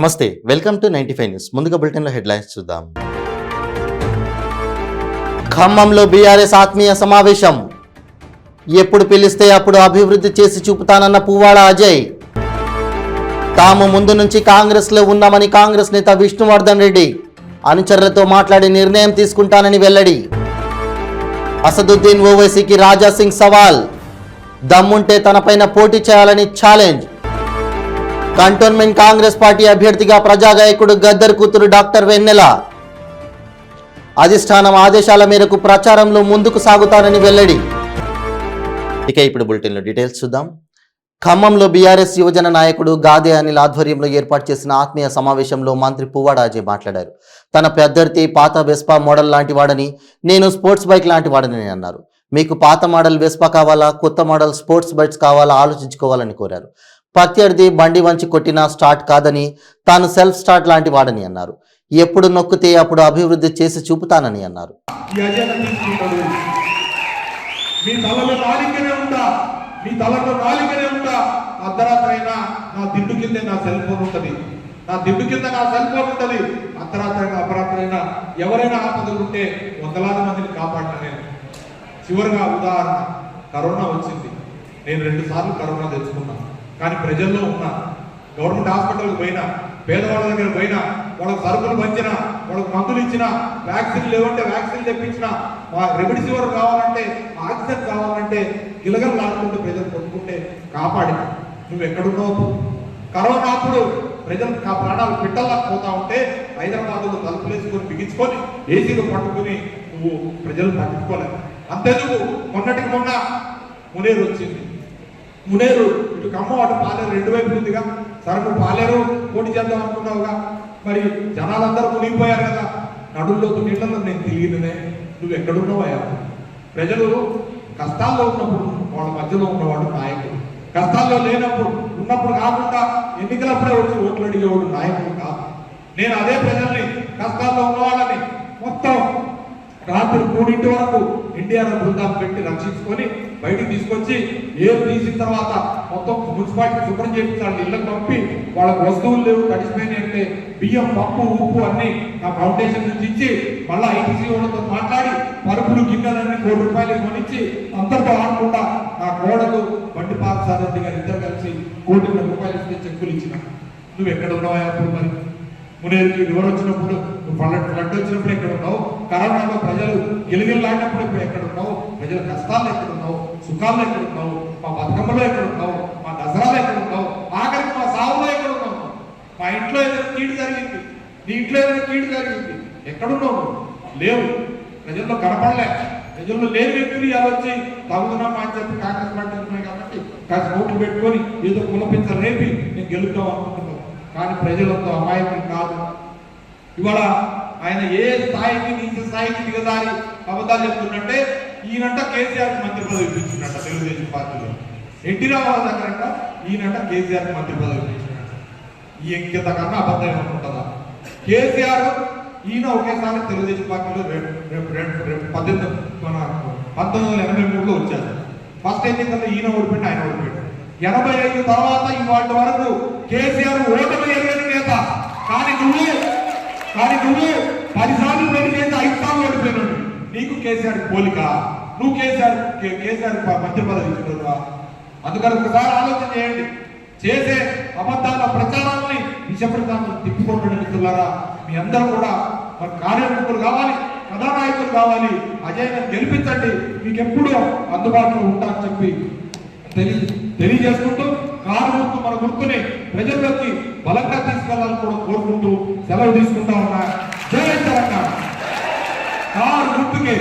నమస్తే, welcome to 95 news. ముందుగా బులెటిన్లో హెడ్లైన్స్ చూద్దాం. ఖమ్మంలో బీఆర్ఎస్ ఆత్మీయ సమావేశం. ఎప్పుడు పిలిస్తే అప్పుడు అభివృద్ధి చేసి చూపుతానన్న పువ్వాడ అజయ్. తాము ముందు నుంచి కాంగ్రెస్లో ఉన్నామని కాంగ్రెస్ నేత విష్ణువర్ధన్ రెడ్డి అనుచరులతో మాట్లాడి నిర్ణయం తీసుకుంటానని వెల్లడి. అసదుద్దీన్ ఓవైసీకి రాజా సింగ్ సవాల్. దమ్ముంటే తనపైన పోటీ చేయాలని ఛాలెంజ్. కంటోన్మెంట్ కాంగ్రెస్ పార్టీ అభ్యర్థిగా ప్రజాగాయకుడు గద్దర్ కూతురు డాక్టర్ వెన్నెల. అధిష్టానం ఆదేశాల మేరకు ప్రచారంలో ముందుకు సాగుతానని వెల్లడి. ఇక ఇప్పుడు బులెటిన్లో డీటెయిల్స్ చూద్దాం. ఖమ్మంలో బీఆర్ఎస్ యువజన నాయకుడు గాదే అనిల్ ఆధ్వర్యంలో ఏర్పాటు చేసిన ఆత్మీయ సమావేశంలో మంత్రి పువ్వాడ అజయ్ మాట్లాడారు. తన పెద్దర్తి పాత వెస్పా మోడల్ లాంటి వాడని, నేను స్పోర్ట్స్ బైక్ లాంటి వాడని అన్నారు. మీకు పాత మోడల్ వెస్పా కావాలా, కొత్త మోడల్ స్పోర్ట్స్ బైక్స్ కావాలా ఆలోచించుకోవాలని కోరారు. ప్రత్యర్థి బండి వంచి కొట్టినా స్టార్ట్ కాదని, తాను సెల్ఫ్ స్టార్ట్ లాంటి వాడని అన్నారు. ఎప్పుడు నొక్కితే అప్పుడు అభివృద్ధి చేసి చూపుతానని అన్నారు. అర్ధరాత్రైనా నా దిండు కింద నా సెల్ ఫోన్ ఉంటుంది, అర్ధరాత్రైనా అపరాత్రైనా ఎవరైనా ఆపదలు ఉంటే వందలాది మందిని కాపాడినా నేను. చివరిగా ఉదాహరణ, కరోనా వచ్చింది. నేను 2 సార్లు కరోనా తెచ్చుకున్నాను. కానీ ప్రజల్లో ఉన్నా, గవర్నమెంట్ హాస్పిటల్కి పోయినా, పేదవాళ్ళ దగ్గర పోయినా, వాళ్ళకి సరుకులు పంచినా, వాళ్ళకి మందులు ఇచ్చినా, వ్యాక్సిన్ లేవంటే వ్యాక్సిన్ తెప్పించినా, రెమిడిసివర్ కావాలంటే, ఆక్సిజన్ కావాలంటే గిలగలు లాడుకుంటూ ప్రజలు కొట్టుకుంటే కాపాడినా. నువ్వు ఎక్కడున్నావు? కరోనా అప్పుడు ప్రజలు ప్రాణాలు పిట్టల్లా పోతా ఉంటే హైదరాబాద్లో తలుపులేసుకొని బిగించుకొని ఏసీలో పట్టుకుని నువ్వు ప్రజలు పట్టించుకోలేదు. అంతేందుకు మొన్నటికి మొన్న మునేరు వచ్చింది. మునేరు ఇటు ఖమ్మం అటు పాలేరు 2 వైపులు ఉందిగా. సరుకు పాలేరు పోటీ చేద్దాం అనుకున్నావుగా, మరి జనాలందరూ మునిగిపోయారు కదా. నడుల్లోకి నీళ్ళలో నేను తిరిగిననే. నువ్వు ఎక్కడున్నావయ్యా? ప్రజలు కష్టాల్లో ఉన్నప్పుడు వాళ్ళ మధ్యలో ఉన్నవాడు నాయకుడు, కష్టాల్లో లేనప్పుడు ఉన్నప్పుడు కాకుండా ఎన్నికలప్పుడే వచ్చి ఓట్లు అడిగేవాడు నాయకుడు కాదు. నేను అదే ప్రజల్ని, కష్టాల్లో ఉన్న వాళ్ళని మొత్తం రాత్రి 3 వరకు ఎన్టీఆర్ బృందాలు పెట్టి రక్షించుకొని బయటికి తీసుకొచ్చి ఏం తీసిన తర్వాత మొత్తం మున్సిపాలిటీ శుభ్రం చేయించాలి. ఇళ్ళకి పంపి వాళ్ళకి వస్తువులు లేవు, తడిసిపోయినాయి అంటే బియ్యం, పప్పు, ఉప్పు అన్ని నా ఫౌండేషన్ నుంచి ఇచ్చి మళ్ళీ ఐటీసీ వాళ్ళతో మాట్లాడి పరుపులు, గిన్నెలన్నీ ₹1,00,00,000 కొనిచ్చి అందరితో ఆడకుండా నా కోడలు బండి పార్సారెడ్డి గారు ఇద్దరు కలిసి ₹1,00,00,000 ఇస్తే చెక్కులు ఇచ్చిన. నువ్వు ఎక్కడ ఉన్నావా అప్పుడు? మరి మునేరుకి రివర్ వచ్చినప్పుడు, ఫ్లడ్ వచ్చినప్పుడు ఎక్కడ ఉన్నావు? కరోనాలో ప్రజలు గిలగిల్లాడినప్పుడు ఇప్పుడు ఎక్కడ ఉన్నావు? ప్రజల కష్టాలు ఎక్కడ ఉన్నావు? సుఖాల్లో ఎక్కడ ఉన్నావు? మా బతుకమ్మలో ఎక్కడ ఉన్నావు? మా దసరాలో ఎక్కడ ఉన్నావు? ఆఖరికి మా సాగులో ఎక్కడ ఉన్నావు? మా ఇంట్లో ఏదైనా కీడు జరిగింది, నీ ఇంట్లో ఏదైనా కీడు జరిగింది, ఎక్కడున్నావు? లేవు. ప్రజల్లో కనపడలే. ప్రజల్లో లేని వ్యక్తులు వచ్చి తగుతున్నామా అని చెప్పి కాంగ్రెస్ పార్టీ ఉన్నాయి కాబట్టి కాస్త ఓట్లు పెట్టుకొని ఏదో కులపించ రేపి నేను గెలుద్దాం అనుకుంటున్నాను. కానీ ప్రజలతో అమాయకులు కాదు. ఇవాళ ఆయన ఏ స్థాయికి, నీచ స్థాయికి దిగజారి అబద్ధాలు చెప్తున్నట్టే. ఈయనంట కేసీఆర్కి మంత్రి పదవి ఇప్పించినట్ట తెలుగుదేశం పార్టీలో. ఎన్టీ రామారావు దగ్గరంట ఈయనంట కేసీఆర్కి మంత్రి పదవి ఇప్పించినట్ట. ఈ ఎంకిత కన్నా అబద్ధం ఏమనుకుంటుందా? కేసీఆర్ ఈయన ఒకేసారి తెలుగుదేశం పార్టీలో 1983లో వచ్చారు. ఫస్ట్ ఎన్నికల్లో ఈయన ఓడిపోయింది, ఆయన ఓడిపోయాడు. 85 తర్వాత ఇవాటి వరకు కేసీఆర్ ఓటమి ఎరగని నేత. కానీ నువ్వు 10 సార్లు పోటీ చేసి 5 సార్లు ఓడిపోయినాడు. నీకు కేసీఆర్ పోలిక. నువ్వు కేసీఆర్ మంత్రి పదవి ఇచ్చుకున్నావా? అందుకని ఒకసారి ఆలోచన చేయండి. చేసే అబద్ధాల ప్రచారాన్ని, విషప్రచారాన్ని తిప్పుకుంటున్న మిత్రులారా, మీ అందరూ కూడా మరి కార్యకర్తలు కావాలి, కథానాయకులు కావాలి. అజయ్ని గెలిపించండి, మీకు ఎప్పుడూ అందుబాటులో ఉంటారని చెప్పి తెలియజేసుకుంటూ, కారు గుర్తు మన గుర్తుని ప్రజల్లోకి బలంగా తీసుకెళ్లాలని కూడా కోరుకుంటూ సెలవు తీసుకుంటా ఉన్నా. జై తెలంగాణ. కారు గుర్తుకే.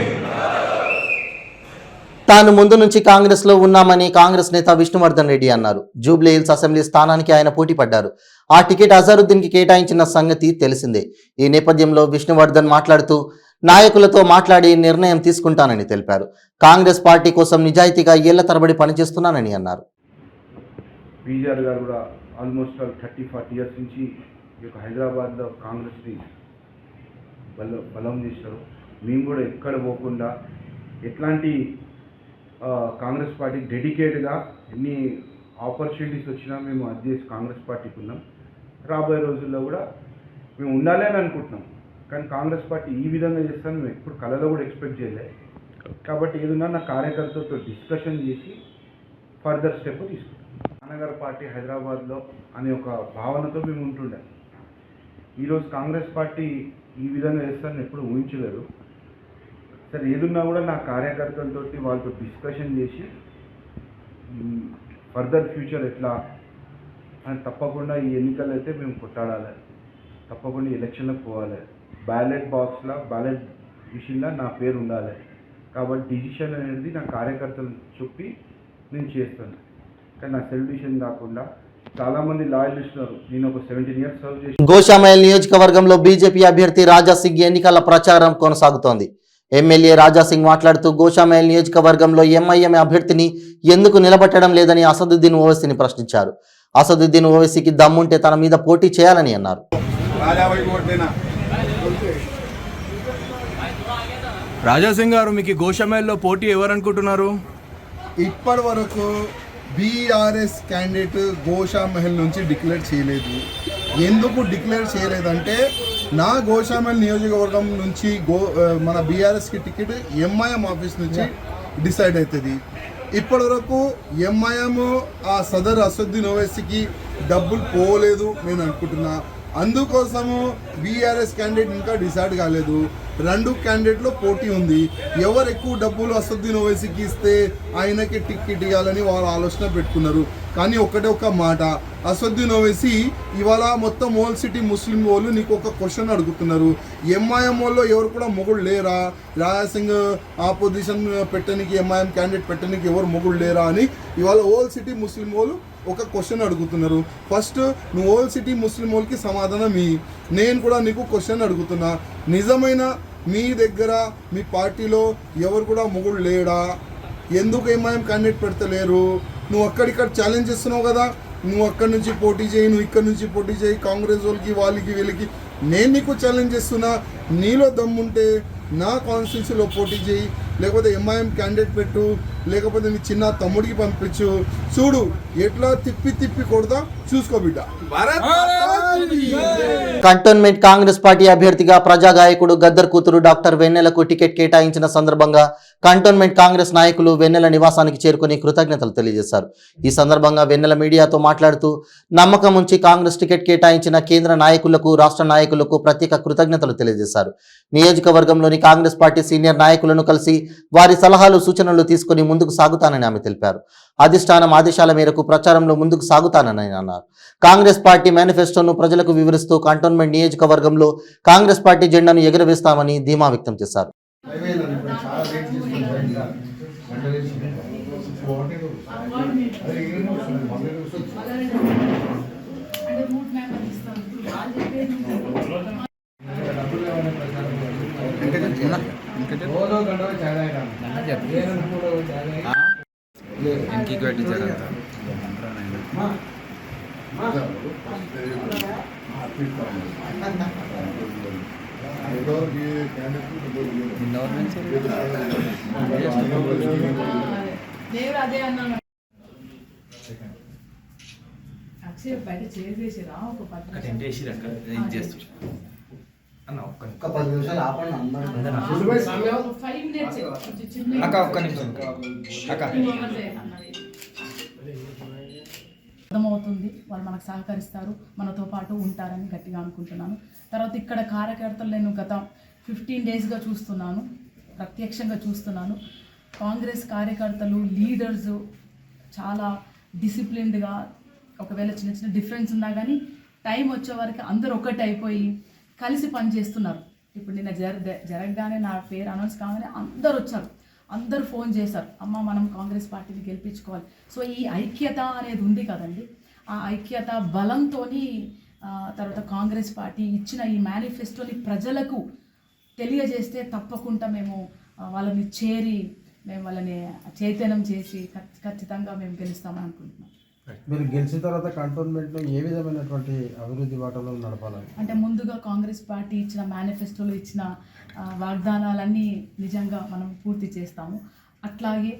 తాను ముందు నుంచి కాంగ్రెస్లో ఉన్నామని కాంగ్రెస్ నేత విష్ణువర్ధన్ రెడ్డి అన్నారు. జూబ్లీ హిల్స్ అసెంబ్లీ స్థానానికి ఆయన పోటీ పడ్డారు. ఆ టికెట్ అజరుద్దీన్కి కేటాయించిన సంగతి తెలిసిందే. ఈ నేపథ్యంలో విష్ణువర్ధన్ మాట్లాడుతూ నాయకులతో మాట్లాడి నిర్ణయం తీసుకుంటానని తెలిపారు. కాంగ్రెస్ పార్టీ కోసం నిజాయితీగా ఏళ్ల తరబడి పనిచేస్తున్నానని అన్నారు. బీజేఆర్ గారు కూడా ఆల్మోస్ట్ 30-40 ఇయర్స్ నుంచి ఈ యొక్క హైదరాబాద్లో కాంగ్రెస్ని బలం చేశారు. మేము కూడా ఎక్కడ పోకుండా ఎట్లాంటి కాంగ్రెస్ పార్టీకి డెడికేట్గా ఎన్ని ఆపర్చునిటీస్ వచ్చినా మేము అది చేసి కాంగ్రెస్ పార్టీకి ఉన్నాం. రాబోయే రోజుల్లో కూడా మేము ఉండాలి అని అనుకుంటున్నాం. కానీ కాంగ్రెస్ పార్టీ ఈ విధంగా చేస్తాను మేము ఎప్పుడు కళలో కూడా ఎక్స్పెక్ట్ చేయలేదు. కాబట్టి ఏదన్నా నా కార్యకర్తలతో డిస్కషన్ చేసి ఫర్దర్ స్టెప్ తీసుకుంటాం. నాన్నగారి పార్టీ హైదరాబాద్లో అనే ఒక భావనతో మేము ఉంటుండే. ఈరోజు కాంగ్రెస్ పార్టీ ఈ విధంగా చేస్తారని ఎప్పుడు ఊహించలేదు. సరే ఏదున్నా కూడా నా కార్యకర్తలతోటి వాళ్ళతో డిస్కషన్ చేసి ఫర్దర్ ఫ్యూచర్ ఎట్లా అని తప్పకుండా ఈ ఎన్నికలు అయితే మేము కొట్టాడాలి, తప్పకుండా ఎలక్షన్లకు పోవాలి. బ్యాలెట్ బాక్స్లో బ్యాలెట్ విషయంలో నా పేరు ఉండాలి. కాబట్టి డిసిషన్ అనేది నా కార్యకర్తలు చెప్పి నేను చేస్తాను. కానీ నా సెల్ఫ్ డిసిషన్ కాకుండా చాలామంది లాయలిస్ట్ ఉన్నారు. నేను ఒక 17 years సర్వ్ చేసి గోషామైల్ నియోజకవర్గంలో బీజేపీ అభ్యర్థి రాజాసింగ్ ఎన్నికల ప్రచారం కొనసాగుతోంది. ఎమ్మెల్యే రాజాసింగ్ మాట్లాడుతూ గోషామైల్ నియోజకవర్గంలో ఎంఐఎం అభ్యర్థిని ఎందుకు నిలబెట్టడం లేదని అసదుద్దీన్ ఓవైసీని ప్రశ్నించారు. అసదుద్దీన్ ఓవైసీకి దమ్ముంటే తన మీద పోటీ చేయాలని అన్నారు. రాజాసింగ్ గారు, మీకు గోషామైల్లో పోటీ ఎవరనుకుంటున్నారు? ఇప్పటి వరకు బీఆర్ఎస్ క్యాండిడేట్ గోషామహల్ నుంచి డిక్లేర్ చేయలేదు. ఎందుకు డిక్లేర్ చేయలేదంటే నా గోషామహల్ నియోజకవర్గం నుంచి మన బీఆర్ఎస్కి టికెట్ ఎంఐఎం ఆఫీస్ నుంచి డిసైడ్ అవుతుంది. ఇప్పటి వరకు ఎంఐఎం ఆ సదర్ అసదుద్దీన్ ఓవైసీకి డబ్బులు పోలేదు నేను అనుకుంటున్నా. అందుకోసము బీఆర్ఎస్ క్యాండిడేట్ ఇంకా డిసైడ్ కాలేదు. 2 క్యాండిడేట్లో పోటీ ఉంది. ఎవరు ఎక్కువ డబ్బులు అసదుద్దీన్ ఓవైసీకి ఇస్తే ఆయనకి టికెట్ ఇవ్వాలని వాళ్ళు ఆలోచన పెట్టుకున్నారు. కానీ ఒక మాట, అసదుద్దీన్ ఓవైసీ ఇవాళ మొత్తం ఓల్ సిటీ ముస్లిం వాళ్ళు నీకు ఒక క్వశ్చన్ అడుగుతున్నారు. ఎంఐఎం వాళ్ళు ఎవరు కూడా మొగుడు లేరా, రాజాసింగ్ ఆపోజిషన్ పెట్టడానికి ఎంఐఎం క్యాండిడేట్ పెట్టడానికి ఎవరు మొగుడు లేరా అని ఇవాళ ఓల్ సిటీ ముస్లిం వాళ్ళు ఒక క్వశ్చన్ అడుగుతున్నారు. ఫస్ట్ నువ్వు ఓల్ సిటీ ముస్లిం వాళ్ళకి సమాధానం నేను కూడా నీకు క్వశ్చన్ అడుగుతున్నా, నిజమైన మీ దగ్గర మీ పార్టీలో ఎవరు కూడా మొగుడు లేడా? ఎందుకు ఎంఐఎం క్యాండిడేట్ పెడతలేరు? నువ్వు అక్కడిక్కడ ఛాలెంజ్ చేస్తున్నావు కదా, నువ్వు అక్కడి నుంచి పోటీ చేయి, నువ్వు ఇక్కడ నుంచి పోటీ చేయి, కాంగ్రెస్ వాళ్ళకి వీళ్ళకి నేను నీకు ఛాలెంజ్ చేస్తున్నా. నీలో దమ్ముంటే నా కాన్స్టిట్యూన్సీలో పోటీ చేయి, లేకపోతే ఎంఐఎం క్యాండిడేట్ పెట్టు, లేకపోతే నీ చిన్న తమ్ముడికి పంపించు. చూడు ఎట్లా తిప్పి కొడతా చూసుకో బిడ్డ. కంటోన్మెంట్ కాంగ్రెస్ పార్టీ అభ్యర్థిగా ప్రజాగాయకుడు గద్దర్ కూతురు డాక్టర్ వెన్నెలకు టికెట్ కేటాయించిన సందర్భంగా కంటోన్మెంట్ కాంగ్రెస్ నాయకులు వెన్నెల నివాసానికి చేరుకుని కృతజ్ఞతలు తెలియజేశారు. ఈ సందర్భంగా వెన్నెల మీడియాతో మాట్లాడుతూ నమ్మకం ఉంచి కాంగ్రెస్ టికెట్ కేటాయించిన కేంద్ర నాయకులకు, రాష్ట్ర నాయకులకు ప్రత్యేక కృతజ్ఞతలు తెలియజేశారు. నియోజకవర్గంలోని కాంగ్రెస్ పార్టీ సీనియర్ నాయకులను కలిసి వారి సలహాలు, సూచనలు తీసుకుని ముందుకు సాగుతానని ఆమె తెలిపారు. అధిష్టానం ఆదేశాల మేరకు ప్రచారంలో ముందుకు సాగుతానని అన్నారు. కాంగ్రెస్ పార్టీ మేనిఫెస్టోను ప్రజలకు వివరిస్తూ కంటోన్మెంట్ నియోజకవర్గంలో కాంగ్రెస్ పార్టీ జెండాను ఎగురవేస్తామని ధీమా వ్యక్తం చేశారు. అక్షయ బయట చేసేసిరా ఒక 10 నిమిషాలు ఆపండి. 5 minutes అర్థమవుతుంది. వాళ్ళు మనకు సహకరిస్తారు, మనతో పాటు ఉంటారని గట్టిగా అనుకుంటున్నాను. తర్వాత ఇక్కడ కార్యకర్తలు నేను గత 15 daysగా చూస్తున్నాను, ప్రత్యక్షంగా చూస్తున్నాను. కాంగ్రెస్ కార్యకర్తలు, లీడర్స్ చాలా డిసిప్లిన్డ్గా, ఒకవేళ చిన్న డిఫరెన్స్ ఉన్నా కానీ టైం వచ్చే వరకు అందరూ ఒకటి అయిపోయి కలిసి పనిచేస్తున్నారు. ఇప్పుడు నిన్న జరగగానే నా పేరు అనౌన్స్ కాగానే అందరు వచ్చారు, అందరూ ఫోన్ చేశారు, అమ్మ మనం కాంగ్రెస్ పార్టీని గెలిపించుకోవాలి. సో ఈ ఐక్యత అనేది ఉంది కదండి, ఆ ఐక్యత బలంతో తర్వాత కాంగ్రెస్ పార్టీ ఇచ్చిన ఈ మేనిఫెస్టోని ప్రజలకు తెలియజేస్తే తప్పకుండా మేము వాళ్ళని మేము వాళ్ళని చైతన్యం చేసి ఖచ్చితంగా మేము గెలుస్తామని అనుకుంటున్నాం. మీరు గెలిచిన తర్వాత కంటోన్మెంట్లో ఏ విధమైనటువంటి అభివృద్ధి బాటలో నడపాలని అంటే ముందుగా కాంగ్రెస్ పార్టీ ఇచ్చిన మేనిఫెస్టోలో ఇచ్చిన వాగ్దానాలన్నీ నిజంగా మనం పూర్తి చేస్తాము. అట్లాగే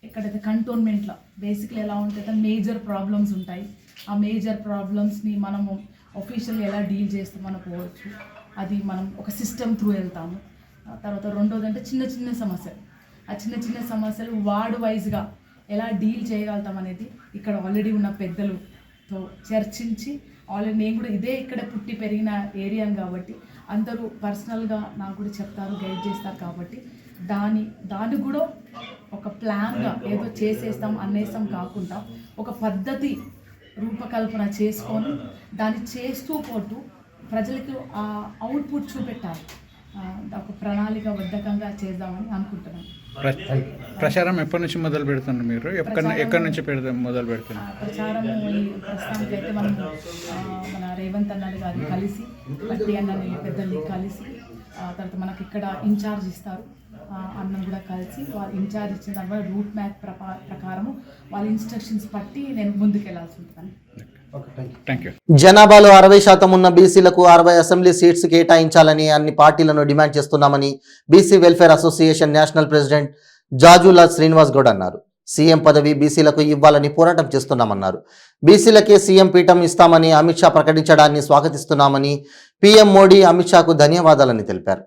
ఇక్కడైతే కంటోన్మెంట్లో బేసిక్లీ ఎలా ఉంటుందంటే మేజర్ ప్రాబ్లమ్స్ ఉంటాయి. ఆ మేజర్ ప్రాబ్లమ్స్ని మనము ఆఫీషియల్గా ఎలా డీల్ చేస్తామని పోవచ్చు, అది మనం ఒక సిస్టమ్ త్రూ వెళ్తాము. తర్వాత రెండోది అంటే చిన్న చిన్న సమస్యలు, ఆ చిన్న చిన్న సమస్యలు వార్డు వైజ్గా ఎలా డీల్ చేయగలుగుతాం అనేది ఇక్కడ ఆల్రెడీ ఉన్న పెద్దలతో చర్చించి, ఆల్రెడీ నేను కూడా ఇదే ఇక్కడ పుట్టి పెరిగిన ఏరియాని కాబట్టి అందరూ పర్సనల్గా నాకు కూడా చెప్తారు, గైడ్ చేస్తారు. కాబట్టి దాన్ని కూడా ఒక ప్లాన్గా ఏదో చేసేస్తాం అనేస్తాం కాకుండా ఒక పద్ధతి రూపకల్పన చేసుకొని దాన్ని చేస్తూ పోతూ ప్రజలకు ఆ అవుట్పుట్ చూపెట్టాలి. ఒక ప్రణాళికబద్ధకంగా చేద్దామని అనుకుంటున్నాను. ప్రచారం ఎప్పటి నుంచి మొదలు పెడుతున్నారు మీరు? ఎక్కడి నుంచి మొదలు పెడుతున్నారు ప్రచారము? ఈ ప్రస్తుతానికి అయితే మనం మన రేవంత్ అన్నది గారిని కలిసి, పట్టి అన్నని పెద్దల్ని కలిసి, తర్వాత మనకి ఇక్కడ ఇన్ఛార్జ్ ఇస్తారు, అన్నం కూడా కలిసి వాళ్ళు ఇన్ఛార్జ్ ఇచ్చిన తర్వాత రూట్ మ్యాప్ ప్రకారము వాళ్ళ ఇన్స్ట్రక్షన్స్ పట్టి నేను ముందుకు వెళ్ళాల్సి ఉంటుంది. Thank you. జనాభాలో 60% ఉన్న బీసీలకు 60 అసెంబ్లీ సీట్స్ కేటాయించాలని అన్ని పార్టీలను డిమాండ్ చేస్తున్నామని BC welfare association national president Jajula Srinivas Goud అన్నారు. సీఎం పదవి బీసీలకు ఇవ్వాలని పోరాటం చేస్తున్నామన్నారు. బీసీలకే సీఎం పీఠం ఇస్తామని అమిత్ షా ప్రకటించడాన్ని స్వాగతిస్తున్నామని పీఎం మోడీ అమిత్ షాకు ధన్యవాదాలని తెలిపారు.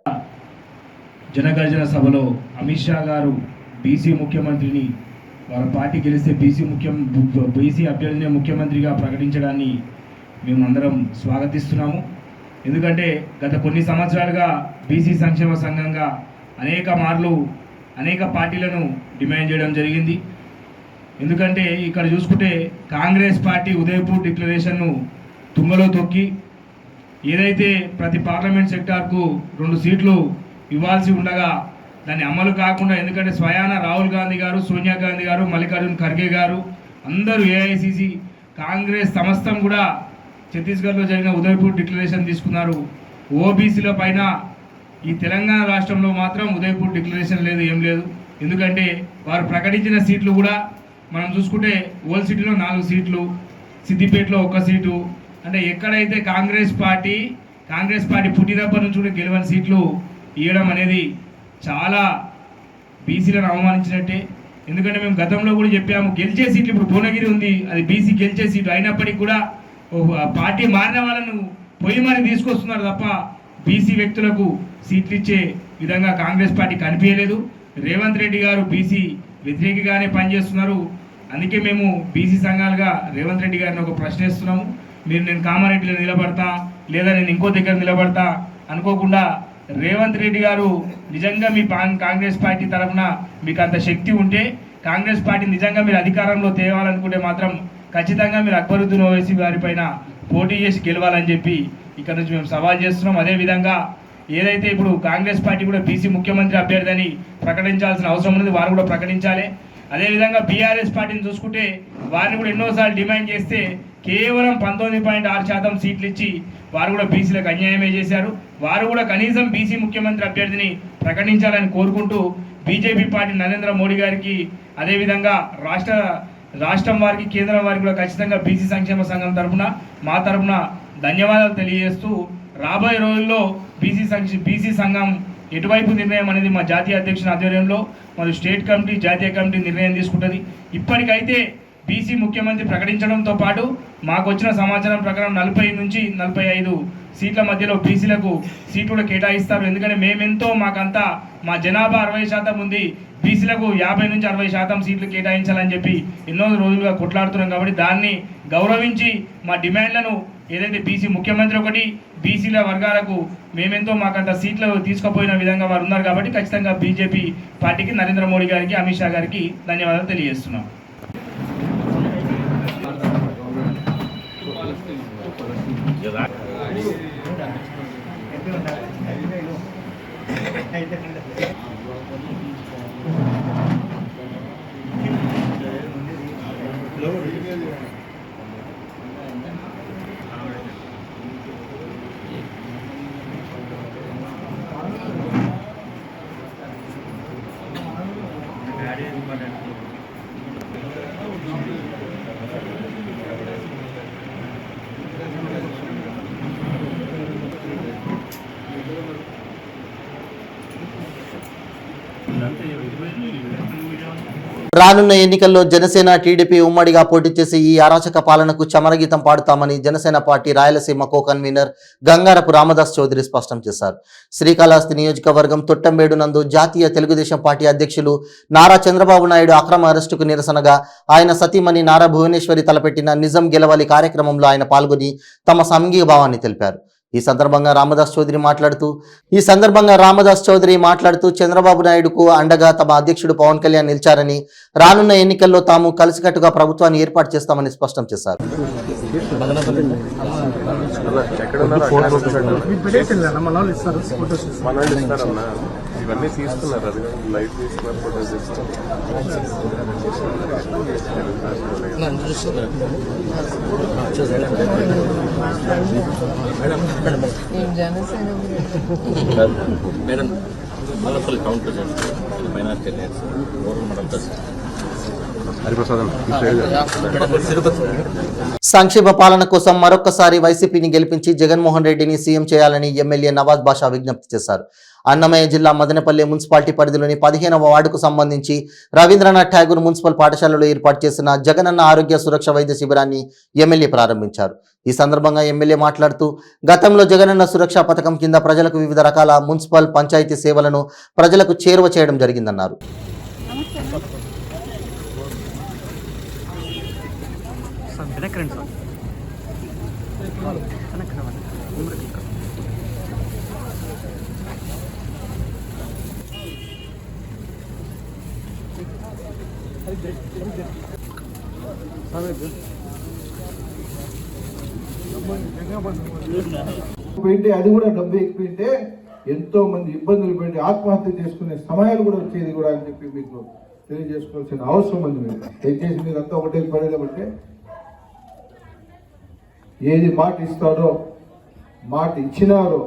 జనగర్జన సభలో అమిత్ షా గారు బీసీ ముఖ్యమంత్రిని, వారి పార్టీ గెలిస్తే బీసీ అభ్యర్థిని ముఖ్యమంత్రిగా ప్రకటించడాన్ని మేము అందరం స్వాగతిస్తున్నాము. ఎందుకంటే గత కొన్ని సంవత్సరాలుగా బీసీ సంక్షేమ సంఘంగా అనేక మార్లు అనేక పార్టీలను డిమాండ్ చేయడం జరిగింది. ఎందుకంటే ఇక్కడ చూసుకుంటే కాంగ్రెస్ పార్టీ ఉదయపూర్ డిక్లరేషన్ను తుంగలో తొక్కి ఏదైతే ప్రతి పార్లమెంట్ సెక్టార్కు 2 సీట్లు ఇవ్వాల్సి ఉండగా దాన్ని అమలు కాకుండా, ఎందుకంటే స్వయాన రాహుల్ గాంధీ గారు, సోనియా గాంధీ గారు, మల్లికార్జున్ ఖర్గే గారు అందరూ ఏఐసిసి కాంగ్రెస్ సమస్తం కూడా ఛత్తీస్గఢ్లో జరిగిన ఉదయపూర్ డిక్లరేషన్ తీసుకున్నారు. ఓబీసీల పైన ఈ తెలంగాణ రాష్ట్రంలో మాత్రం ఉదయపూర్ డిక్లరేషన్ లేదు, ఏం లేదు. ఎందుకంటే వారు ప్రకటించిన సీట్లు కూడా మనం చూసుకుంటే ఓల్డ్ సిటీలో 4 సీట్లు, సిద్దిపేటలో 1 సీటు, అంటే ఎక్కడైతే కాంగ్రెస్ పార్టీ పుట్టినప్పటి నుంచి కూడా గెలవని సీట్లు ఇవ్వడం అనేది చాలా బీసీలను అవమానించినట్టే. ఎందుకంటే మేము గతంలో కూడా చెప్పాము, గెలిచే సీట్లు ఇప్పుడు భువనగిరి ఉంది, అది బీసీ గెలిచే సీటు అయినప్పటికీ కూడా పార్టీ మారిన వాళ్ళను పొయ్యి మరి తీసుకొస్తున్నారు తప్ప బీసీ వ్యక్తులకు సీట్లు ఇచ్చే విధంగా కాంగ్రెస్ పార్టీ కనిపించలేదు. రేవంత్ రెడ్డి గారు బీసీ వ్యతిరేకిగానే పనిచేస్తున్నారు. అందుకే మేము బీసీ సంఘాలుగా రేవంత్ రెడ్డి గారిని ఒక ప్రశ్న ఇస్తున్నాము. నేను కామారెడ్డిలో నిలబడతా లేదా నేను ఇంకో దగ్గర నిలబడతా అనుకోకుండా, రేవంత్ రెడ్డి గారు నిజంగా మీ కాంగ్రెస్ పార్టీ తరఫున మీకు అంత శక్తి ఉంటే, కాంగ్రెస్ పార్టీ నిజంగా మీరు అధికారంలో తేవాలనుకుంటే మాత్రం ఖచ్చితంగా మీరు అక్బరుద్దీన్ ఓవైసీ వారిపైన పోటీ చేసి గెలవాలని చెప్పి ఇక్కడ నుంచి మేము సవాల్ చేస్తున్నాం. అదేవిధంగా ఏదైతే ఇప్పుడు కాంగ్రెస్ పార్టీ కూడా బీసీ ముఖ్యమంత్రి అభ్యర్థి అని ప్రకటించాల్సిన అవసరం ఉన్నది, వారు కూడా ప్రకటించాలి. అదేవిధంగా బీఆర్ఎస్ పార్టీని చూసుకుంటే వారిని కూడా ఎన్నోసార్లు డిమాండ్ చేస్తే కేవలం 19.6% సీట్లు ఇచ్చి వారు కూడా బీసీలకు అన్యాయమే చేశారు. వారు కూడా కనీసం బీసీ ముఖ్యమంత్రి అభ్యర్థిని ప్రకటించాలని కోరుకుంటూ బీజేపీ పార్టీ నరేంద్ర మోడీ గారికి, అదేవిధంగా రాష్ట్రం వారికి, కేంద్రం వారికి కూడా ఖచ్చితంగా బీసీ సంక్షేమ సంఘం తరఫున మా తరఫున ధన్యవాదాలు తెలియజేస్తూ, రాబోయే రోజుల్లో బీసీ సంఘం ఎటువైపు నిర్ణయం అనేది మా జాతీయ అధ్యక్షుని ఆధ్వర్యంలో మరియు స్టేట్ కమిటీ, జాతీయ కమిటీ నిర్ణయం తీసుకుంటుంది. ఇప్పటికైతే బీసీ ముఖ్యమంత్రి ప్రకటించడంతో పాటు మాకు వచ్చిన సమాచారం ప్రకారం 40 నుంచి 45 సీట్ల మధ్యలో బీసీలకు సీట్లు కూడా కేటాయిస్తారు. ఎందుకంటే మేమెంతో మాకంతా మా జనాభా 60% ఉంది, బీసీలకు 50 నుంచి 60% సీట్లు కేటాయించాలని చెప్పి ఎన్నో రోజులుగా కొట్లాడుతున్నాం. కాబట్టి దాన్ని గౌరవించి మా డిమాండ్లను ఏదైతే బీసీ ముఖ్యమంత్రి ఒకటి, బీసీల వర్గాలకు మేమెంతో మాకంత సీట్లు తీసుకుపోయిన విధంగా వారు ఉన్నారు. కాబట్టి ఖచ్చితంగా బీజేపీ పార్టీకి, నరేంద్ర మోడీ గారికి, అమిత్ షా గారికి ధన్యవాదాలు తెలియజేస్తున్నాం. రానున్న ఎన్నికల్లో జనసేన టీడీపీ ఉమ్మడిగా పోటీ చేసి ఈ అరాచక పాలనకు చమరగీతం పాడుతామని Janasena party Rayalaseema co convener Gangarapu Ramadas Chowdary స్పష్టం చేశారు. శ్రీకాళహస్తి నియోజకవర్గం తొట్టంబేడు నందు జాతీయ తెలుగుదేశం పార్టీ అధ్యక్షులు నారా చంద్రబాబు నాయుడు అక్రమ అరెస్టుకు నిరసనగా ఆయన సతీమణి నారా భువనేశ్వరి తలపెట్టిన నిజం గెలవాలి కార్యక్రమంలో ఆయన పాల్గొని తమ సంఘీభావాన్ని తెలిపారు. ఈ సందర్భంగా రామదాస్ చౌదరి మాట్లాడుతూ చంద్రబాబు నాయుడుకు అండగా తమ అధ్యక్షుడు పవన్ కళ్యాణ్ నిలిచారని, రానున్న ఎన్నికల్లో తాము కలిసికట్టుగా ప్రభుత్వాన్ని ఏర్పాటు చేస్తామని స్పష్టం చేశారు. ఇవన్నీ తీసుకున్నారు, అది లైట్ తీసుకున్నారు, ఫోటోస్ సంక్షేమ పాలన కోసం మరొక్కసారి వైసీపీని గెలిపించి జగన్మోహన్ రెడ్డిని సీఎం చేయాలని ఎమ్మెల్యే నవాజ్ బాషా విజ్ఞప్తి చేశారు. అన్నమయ్య జిల్లా మదనపల్లి మున్సిపాలిటీ పరిధిలోని 15వ వార్డుకు సంబంధించి రవీంద్రనాథ్ ఠాగూర్ మున్సిపల్ పాఠశాలలో ఏర్పాటు చేసిన జగనన్న ఆరోగ్య సురక్ష వైద్య శిబిరాన్ని ఎమ్మెల్యే ప్రారంభించారు. ఈ సందర్భంగా ఎమ్మెల్యే మాట్లాడుతూ గతంలో జగనన్న సురక్ష పథకం కింద ప్రజలకు వివిధ రకాల మున్సిపల్ పంచాయతీ సేవలను ప్రజలకు చేరువ చేయడం జరిగిందన్నారు. పోయింటే అది కూడా డబ్బు ఎక్కువైతే ఎంతో మంది ఇబ్బందులు పెట్టి ఆత్మహత్య చేసుకునే సమయాలు కూడా వచ్చేది కూడా అని చెప్పి మీకు తెలియజేసుకోవాల్సిన అవసరం ఉంది. మీరు దయచేసి మీరంతా ఒకటే పడేదంటే ఏది మాట ఇస్తాడో మాట ఇచ్చినారో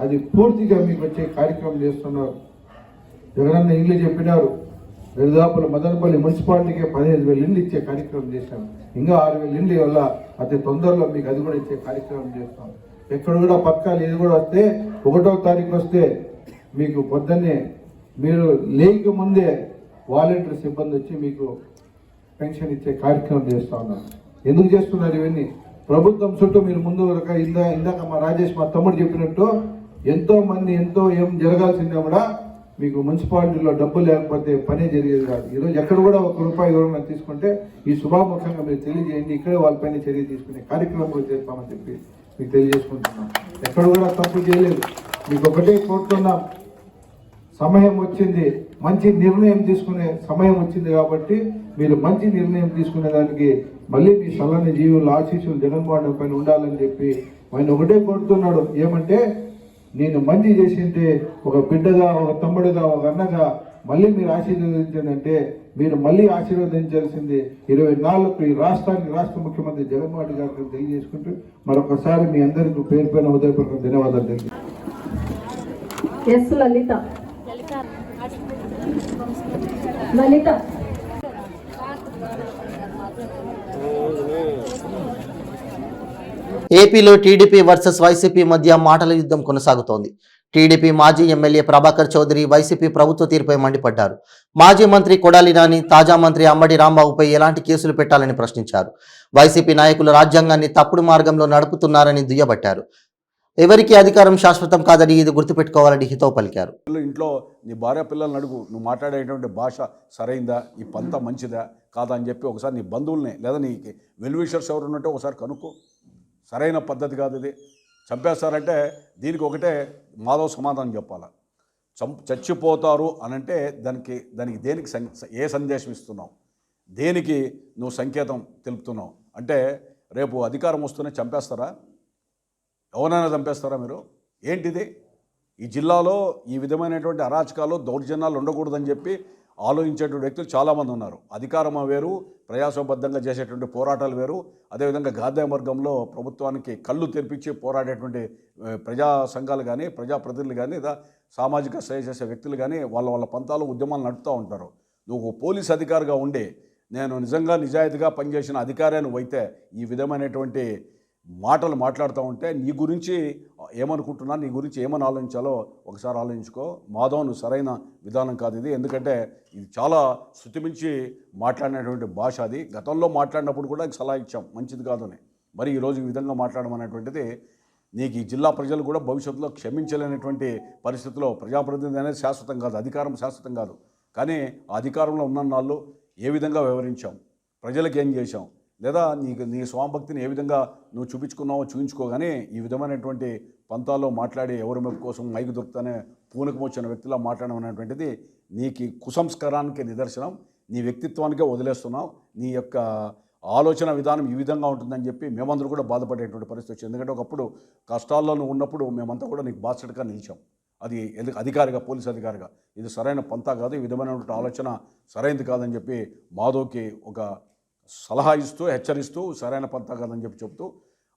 అది పూర్తిగా మీకు వచ్చే కార్యక్రమం చేస్తున్నారు. జగనన్న ఇల్లు చెప్పినారు, దరిదాపుల మదనపల్లి మున్సిపాలిటీకే 15,000 ఇండ్లు ఇచ్చే కార్యక్రమం చేశాం. ఇంకా 6,000 ఇండ్ల వల్ల అతి తొందరలో మీకు అది కూడా ఇచ్చే కార్యక్రమం చేస్తాం. ఎక్కడ కూడా పథకాలు ఇది కూడా వస్తే 1వ తారీఖు వస్తే మీకు పొద్దున్నే మీరు లేక ముందే వాలంటీర్ సిబ్బంది వచ్చి మీకు పెన్షన్ ఇచ్చే కార్యక్రమం చేస్తూ ఉన్నారు. ఎందుకు చేస్తున్నారు ఇవన్నీ? ప్రభుత్వం చుట్టూ మీరు ముందు ఇందాక మా రాజేష్ మా తమ్ముడు చెప్పినట్టు ఎంతో మంది ఏం జరగాల్సిందే కూడా మీకు మున్సిపాలిటీలో డబ్బు లేకపోతే పనే జరిగేది కాదు. ఈరోజు ఎక్కడ కూడా ₹1 ఎవరైనా తీసుకుంటే ఈ శుభాముఖంగా మీరు తెలియజేయండి, ఇక్కడే వాళ్ళపైన చర్య తీసుకునే కార్యక్రమం కూడా చేస్తామని చెప్పి మీకు తెలియజేసుకుంటున్నాం. ఎక్కడ కూడా తప్పు చేయలేదు. మీకు ఒకటే కోరుతున్నాం, సమయం వచ్చింది, మంచి నిర్ణయం తీసుకునే సమయం వచ్చింది కాబట్టి మీరు మంచి నిర్ణయం తీసుకునే దానికి మళ్ళీ మీ సల్లని జీవుల ఆశీస్సులు జగన్మోహన్ పైన ఉండాలని చెప్పి ఆయన ఒకటే కోరుతున్నాడు. ఏమంటే నేను మంచి చేసింటే ఒక బిడ్డగా, ఒక తమ్ముడుగా, ఒక అన్నగా మళ్ళీ మీరు ఆశీర్వదించండి. మీరు మళ్ళీ ఆశీర్వదించాల్సింది 24కు ఈ రాష్ట్రానికి రాష్ట్ర ముఖ్యమంత్రి జగన్మోహన్ రెడ్డి గారికి తెలియజేసుకుంటూ మరొకసారి మీ అందరికీ పేరు పైన హృదయపూర్వక ధన్యవాదాలు లలిత ఏపీలో టీడీపీ వర్సెస్ వైసీపీ మధ్య మాటల యుద్ధం కొనసాగుతోంది. టీడీపీ మాజీ ఎమ్మెల్యే ప్రభాకర్ చౌదరి వైసీపీ ప్రభుత్వ తీరుపై మండిపడ్డారు. మాజీ మంత్రి కొడాలి నాని, తాజా మంత్రి అంబటి రాంబాబుపై ఎలాంటి కేసులు పెట్టాలని ప్రశ్నించారు. వైసీపీ నాయకులు రాజ్యాంగాన్ని తప్పుడు మార్గంలో నడుపుతున్నారని దుయ్యబట్టారు. ఎవరికి అధికారం శాశ్వతం కాదని ఇది గుర్తుపెట్టుకోవాలని హితవు పలికారు. ఇంట్లో నీ భార్య పిల్లల్ని అడుగు, నువ్వు మాట్లాడేటువంటి భాష సరైందా, ఈ పంత మంచిదా కాదా అని చెప్పి ఒకసారి నీ బంధువుల్ని లేదా నీ వెల్విషర్స్ ఎవరు ఉన్నట్టే ఒకసారి కనుక్కో. సరైన పద్ధతి కాదు ఇది. చంపేస్తారంటే దీనికి ఒకటే మాధవ్ సమాధానం చెప్పాలి. చచ్చిపోతారు అనంటే దానికి దేనికి ఏ సందేశం ఇస్తున్నావు, దేనికి నువ్వు సంకేతం తెలుపుతున్నావు? అంటే రేపు అధికారం వస్తూనే చంపేస్తారా? ఎవరైనా చంపేస్తారా మీరు? ఏంటిది? ఈ జిల్లాలో ఈ విధమైనటువంటి అరాచకాలు, దౌర్జన్యాలు ఉండకూడదని చెప్పి ఆలోచించేటువంటి వ్యక్తులు చాలామంది ఉన్నారు. అధికారం వేరు, ప్రజాస్వామ్యబద్ధంగా చేసేటువంటి పోరాటాలు వేరు. అదేవిధంగా గాంధీ వర్గంలో ప్రభుత్వానికి కళ్ళు తెరిపించి పోరాడేటువంటి ప్రజా సంఘాలు కానీ, ప్రజాప్రతినిధులు కానీ, సామాజిక సేవ చేసే వ్యక్తులు కానీ వాళ్ళ పంతాలు, ఉద్యమాలు నడుపుతూ ఉంటారు. నువ్వు పోలీస్ అధికారిగా ఉండి నేను నిజంగా నిజాయితీగా పనిచేసిన అధికారే నువ్వైతే ఈ విధమైనటువంటి మాటలు మాట్లాడుతూ ఉంటే నీ గురించి ఏమనుకుంటున్నా, నీ గురించి ఏమని ఆలోచించాలో ఒకసారి ఆలోచించుకో. మాధవ్, నువ్వు సరైన విధానం కాదు ఇది. ఎందుకంటే ఇది చాలా శృతిమించి మాట్లాడినటువంటి భాష. అది గతంలో మాట్లాడినప్పుడు కూడా సలహా ఇచ్చాం, మంచిది కాదు అని. మరి ఈరోజు ఈ విధంగా మాట్లాడడం అనేటువంటిది నీకు ఈ జిల్లా ప్రజలు కూడా భవిష్యత్తులో క్షమించలేనటువంటి పరిస్థితిలో. ప్రజాప్రతినిధి అనేది శాశ్వతం కాదు, అధికారం శాశ్వతం కాదు. కానీ ఆ అధికారంలో ఉన్న నాళ్ళు ఏ విధంగా వ్యవహరించాం, ప్రజలకు ఏం చేశాం, లేదా నీ స్వామభక్తిని ఏ విధంగా నువ్వు చూపించుకున్నావో చూపించుకోగానే ఈ విధమైనటువంటి పంతాల్లో మాట్లాడి ఎవరి మెప్పు కోసం మైకు దొరుకుతానే పూనకం వచ్చిన వ్యక్తిలా మాట్లాడడం అనేటువంటిది నీకు కుసంస్కారానికి నిదర్శనం. నీ వ్యక్తిత్వానికే వదిలేస్తున్నావు. నీ యొక్క ఆలోచన విధానం ఈ విధంగా ఉంటుందని చెప్పి మేమందరూ కూడా బాధపడేటువంటి పరిస్థితి వచ్చింది. ఎందుకంటే ఒకప్పుడు కష్టాల్లో నువ్వు ఉన్నప్పుడు మేమంతా కూడా నీకు బాధ్యతగా నిలిచాం. అది అధికారిగా, పోలీస్ అధికారిగా ఇది సరైన పంతా కాదు, ఈ విధమైనటువంటి ఆలోచన సరైనది కాదని చెప్పి మాధవ్కి ఒక సలహా ఇస్తూ, హెచ్చరిస్తూ సరైన పంతా కాదని చెప్పి చెప్తూ,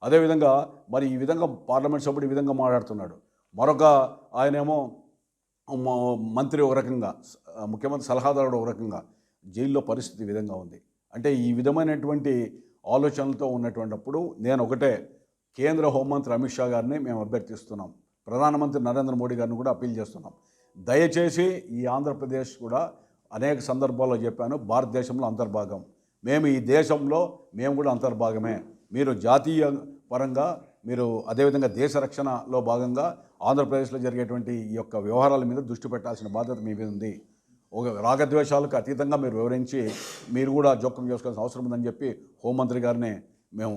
అదేవిధంగా మరి ఈ విధంగా పార్లమెంట్ సభ్యుడు ఈ విధంగా మాట్లాడుతున్నాడు. మరొక ఆయనేమో మంత్రి ఒక రకంగా, ముఖ్యమంత్రి సలహాదారుడు ఒక రకంగా, జైల్లో పరిస్థితి ఈ విధంగా ఉంది. అంటే ఈ విధమైనటువంటి ఆలోచనలతో ఉన్నటువంటిప్పుడు నేను ఒకటే కేంద్ర హోంమంత్రి అమిత్ షా గారిని మేము అభ్యర్థిస్తున్నాం, ప్రధానమంత్రి నరేంద్ర మోడీ గారిని కూడా అప్పీల్ చేస్తున్నాం. దయచేసి ఈ ఆంధ్రప్రదేశ్ కూడా అనేక సందర్భాల్లో చెప్పాను, భారతదేశంలో అంతర్భాగం. మేము ఈ దేశంలో మేము కూడా అంతర్భాగమే. మీరు జాతీయ పరంగా మీరు అదేవిధంగా దేశ రక్షణలో భాగంగా ఆంధ్రప్రదేశ్లో జరిగేటువంటి ఈ యొక్క వ్యవహారాల మీద దృష్టి పెట్టాల్సిన బాధ్యత మీ మీద ఉంది. ఒక రాగద్వేషాలకు అతీతంగా మీరు వివరించి మీరు కూడా జోక్యం చేసుకోవాల్సిన అవసరం ఉందని చెప్పి హోంమంత్రి గారిని మేము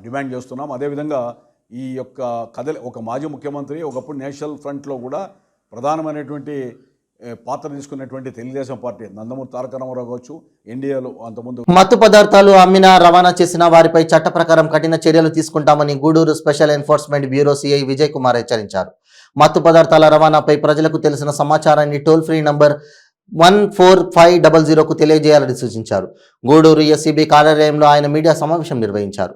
డిమాండ్ చేస్తున్నాం. అదేవిధంగా ఈ యొక్క ఒక మాజీ ముఖ్యమంత్రి ఒకప్పుడు నేషనల్ ఫ్రంట్లో కూడా ప్రధానమైనటువంటి పాత్ర తీసుకున్నటువంటి తెలుగుదేశం పార్టీ నందమూరి తారక రామారావు కావచ్చు, ఎన్డీఏలో అంతకుముందు మత్తు పదార్థాలు అమ్మినా, రవాణా చేసిన వారిపై చట్ట ప్రకారం కఠిన చర్యలు తీసుకుంటామని Gudur special enforcement bureau CI Vijay Kumar హెచ్చరించారు. మత్తు పదార్థాల రవాణాపై ప్రజలకు తెలిసిన సమాచారాన్ని టోల్ ఫ్రీ నంబర్ 14500కు తెలియజేయాలని సూచించారు. గూడూరు ఎస్సీబీ కార్యాలయంలో ఆయన మీడియా సమావేశం నిర్వహించారు.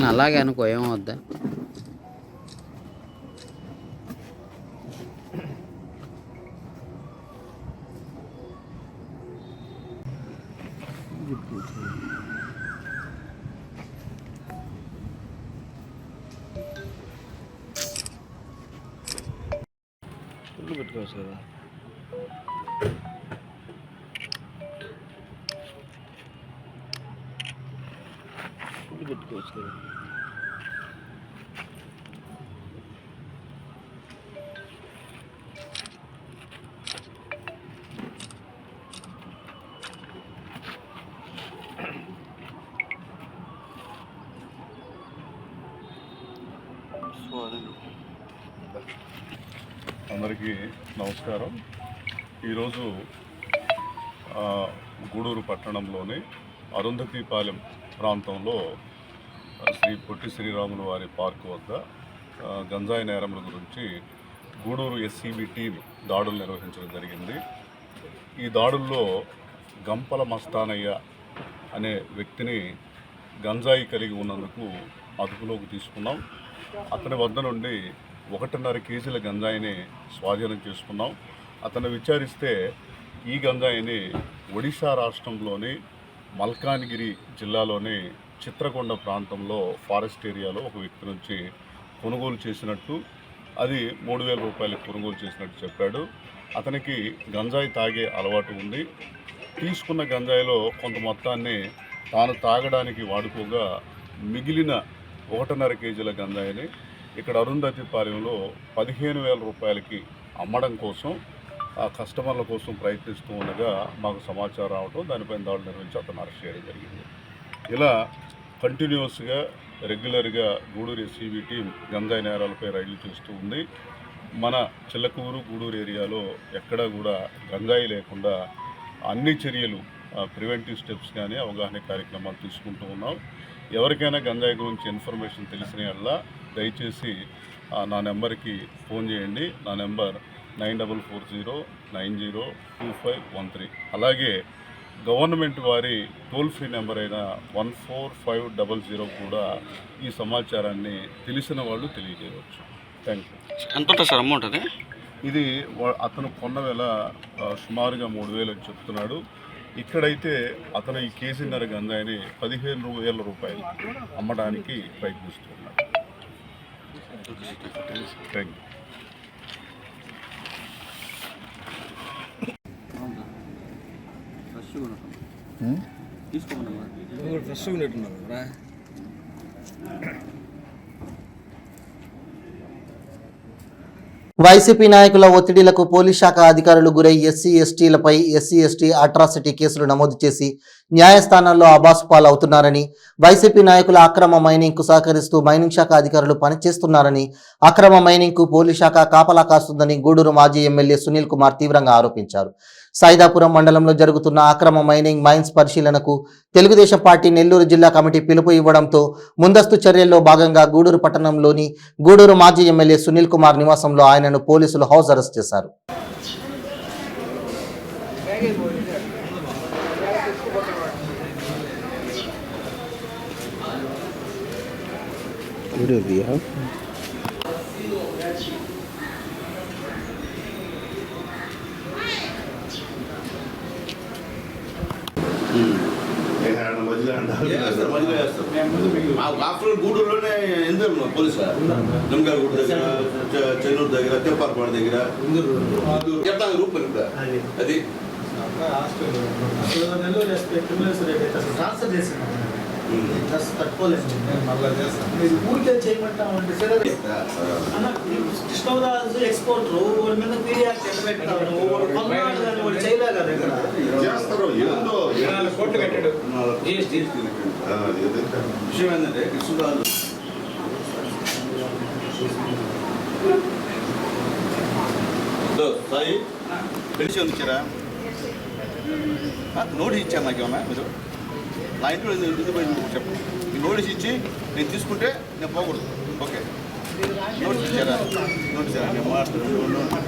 అలాగే అనుకో, ఏమవుద్దా. పెట్టుకోవచ్చు కదా. పెట్టుకోవచ్చు కదా. అందరికీ నమస్కారం. ఈరోజు గూడూరు పట్టణంలోని అరుంధతిపాలెం ప్రాంతంలో శ్రీ పొట్టి శ్రీరాములు వారి పార్కు వద్ద గంజాయి నేరముల గురించి గూడూరు ఎస్సీబీ టీం దాడులు నిర్వహించడం జరిగింది. ఈ దాడుల్లో గంపల మస్తానయ్య అనే వ్యక్తిని గంజాయి కలిగి ఉన్నందుకు అదుపులోకి తీసుకున్నాం. అతని వద్ద నుండి 1.5 కేజీల గంజాయిని స్వాధీనం చేసుకున్నాం. అతను విచారిస్తే ఈ గంజాయిని ఒడిశా రాష్ట్రంలోని మల్కాన్గిరి జిల్లాలోని చిత్రకొండ ప్రాంతంలో ఫారెస్ట్ ఏరియాలో ఒక వ్యక్తి నుంచి కొనుగోలు చేసినట్టు, అది 3000 రూపాయలకు కొనుగోలు చేసినట్టు చెప్పాడు. అతనికి గంజాయి తాగే అలవాటు ఉంది. తీసుకున్న గంజాయిలో కొంత మొత్తాన్ని తాను తాగడానికి వాడుకోగా మిగిలిన 1.5 కేజీల గంజాయిని ఇక్కడ అరుంధతిపాలెంలో 15,000 రూపాయలకి అమ్మడం కోసం ఆ కస్టమర్ల కోసం ప్రయత్నిస్తూ ఉండగా మాకు సమాచారం రావడం, దానిపైన దాడులు నిర్వహించి అతను అరెస్ట్ చేయడం జరిగింది. ఇలా కంటిన్యూస్గా రెగ్యులర్గా గూడూరు ఎస్సీబీ టీం గంజాయి నేరాలపై రైళ్లు చేస్తూ ఉంది. మన చిల్లకూరు గూడూరు ఏరియాలో ఎక్కడా కూడా గంజాయి లేకుండా అన్ని చర్యలు, ప్రివెంటివ్ స్టెప్స్ కానీ అవగాహన కార్యక్రమాలు తీసుకుంటూ ఉన్నాం. ఎవరికైనా గంజాయి గురించి ఇన్ఫర్మేషన్ తెలిసిన వల్ల దయచేసి నా నెంబర్కి ఫోన్ చేయండి. నా నెంబర్ 9440902513. అలాగే గవర్నమెంట్ వారి టోల్ ఫ్రీ నెంబర్ అయిన 14500 కూడా ఈ సమాచారాన్ని తెలిసిన వాళ్ళు తెలియజేయవచ్చు. Thank you. ఎంత ఉంటుంది సార్ అమౌంట్ అది? ఇది అతను కొన్న వేళ సుమారుగా 3,000 అని చెప్తున్నాడు. ఇక్కడైతే అతను ఈ కేజీన్నర గంజాయిని 15,000 రూపాయలు అమ్మడానికి ప్రయత్నిస్తున్నాడు. Thank you. వైసీపీ నాయకుల ఒత్తిడిలకు పోలీస్ శాఖ అధికారులు గురై ఎస్సీ ఎస్టీలపై ఎస్సీ అట్రాసిటీ కేసులు నమోదు చేసి న్యాయస్థానాల్లో అబాసుపాలు అవుతున్నారని, వైసీపీ నాయకుల అక్రమ మైనింగ్ కు సహకరిస్తూ మైనింగ్ శాఖ అధికారులు పనిచేస్తున్నారని, అక్రమ మైనింగ్ కు పోలీస్ శాఖ కాపలా కాస్తుందని గూడూరు మాజీ ఎమ్మెల్యే సునీల్ కుమార్ తీవ్రంగా ఆరోపించారు. సైదాపురం మండలంలో జరుగుతున్న అక్రమ మైన్స్ పరిశీలనకు తెలుగుదేశం పార్టీ నెల్లూరు జిల్లా కమిటీ పిలుపు ఇవ్వడంతో ముందస్తు చర్యల్లో భాగంగా గూడూరు పట్టణంలోని గూడూరు మాజీ ఎమ్మెల్యే సునీల్ కుమార్ నివాసంలో ఆయనను పోలీసులు హౌస్ అరెస్ట్ చేశారు. గూడూరులోనే ఎందుకు పోలీసు దుమ్గారు దగ్గర, చెన్నూరు దగ్గర, తెప్పారపాడు దగ్గర చెప్తాను రూపు అది ట్రాన్స్ఫర్ చేసిన ఊరికే చేయమంటామంటే కృష్ణరాజు ఎక్స్పోర్టర్ మీద పీరియాక్ట్ ఎట్లా పెట్టారు కొన్నాడు కానీ వాడు చేయలే కదా ఇక్కడ కోట్లు కట్టాడు. విషయం ఏంటంటే కృష్ణరాజు సాయి తెలిసి ఉందిచ్చారా నోటీస్ ఇచ్చాను నాకేమన్నా మీరు నా ఇంట్లో చెప్పు. ఈ నోటీస్ ఇచ్చి నేను తీసుకుంటే నేను పోకూడదు. ఓకే నోటీస్ ఇచ్చారా? నోటీస్ నేను మాట్లాడుతున్నాను.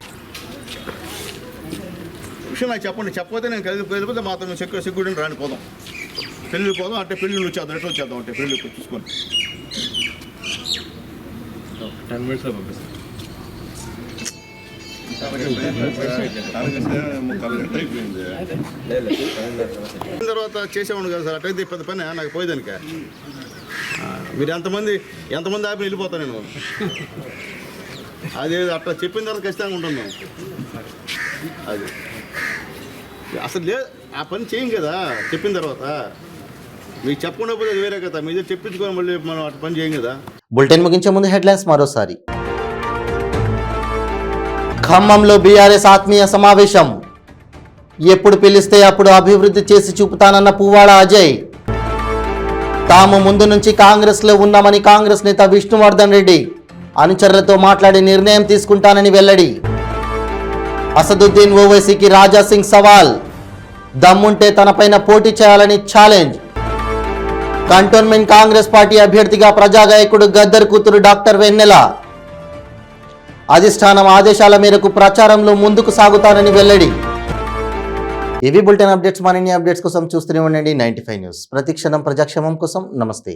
విషయం నాకు చెప్పండి. చెప్పకపోతే నేను కలిగిపోతే మాత్రం సెక్యూరిటీ రాని పోదాం, పెళ్ళికి పోదాం అంటే పెళ్ళిళ్ళు వచ్చేద్దాం, ఎట్లా వచ్చేద్దాం అంటే పెళ్ళికి చూసుకోండి. 10 minutes పంపిస్తాను. తర్వాత చేసేవాడు కదా సార్, అటైతే పెద్ద పని నాకు పోయేదానిక. మీరు ఎంతమంది ఆపి వెళ్ళిపోతాను నేను. అది అట్లా చెప్పిన తర్వాత ఖచ్చితంగా ఉంటాను. అది అసలు లేదు, ఆ పని చేయం కదా చెప్పిన తర్వాత. మీకు చెప్పకుండా పోతే అది వేరే కదా, మీ దగ్గర చెప్పించుకొని మళ్ళీ మనం అటు పని చేయం కదా. బులెటిన్ ముగించే ముందు హెడ్లైన్స్ మరోసారి. ఖమ్మంలో బీఆర్ఎస్ ఆత్మీయ సమావేశం. ఎప్పుడు పిలిస్తే అప్పుడు అభివృద్ధి చేసి చూపుతానన్న పువ్వాడ అజయ్. తాము ముందు నుంచి కాంగ్రెస్లో ఉన్నామని కాంగ్రెస్ నేత విష్ణువర్ధన్ రెడ్డి అనుచరులతో మాట్లాడి నిర్ణయం తీసుకుంటానని వెల్లడి. అసదుద్దీన్ ఓవైసీకి రాజాసింగ్ సవాల్. దమ్ముంటే తనపైన పోటీ చేయాలని ఛాలెంజ్. కంటోన్మెంట్ కాంగ్రెస్ పార్టీ అభ్యర్థిగా ప్రజాగాయకుడు గద్దర్ కూతురు డాక్టర్ వెన్నెల. అధిష్టానం ఆదేశాల మేరకు ప్రచారంలో ముందుకు సాగుతానని వెల్లడి. ఇవి బులెటిన్ అప్డేట్స్. మరిన్ని అప్డేట్స్ కోసం చూస్తూనే ఉండండి 95 న్యూస్. ప్రతిక్షణం ప్రజాక్షేమం కోసం. నమస్తే.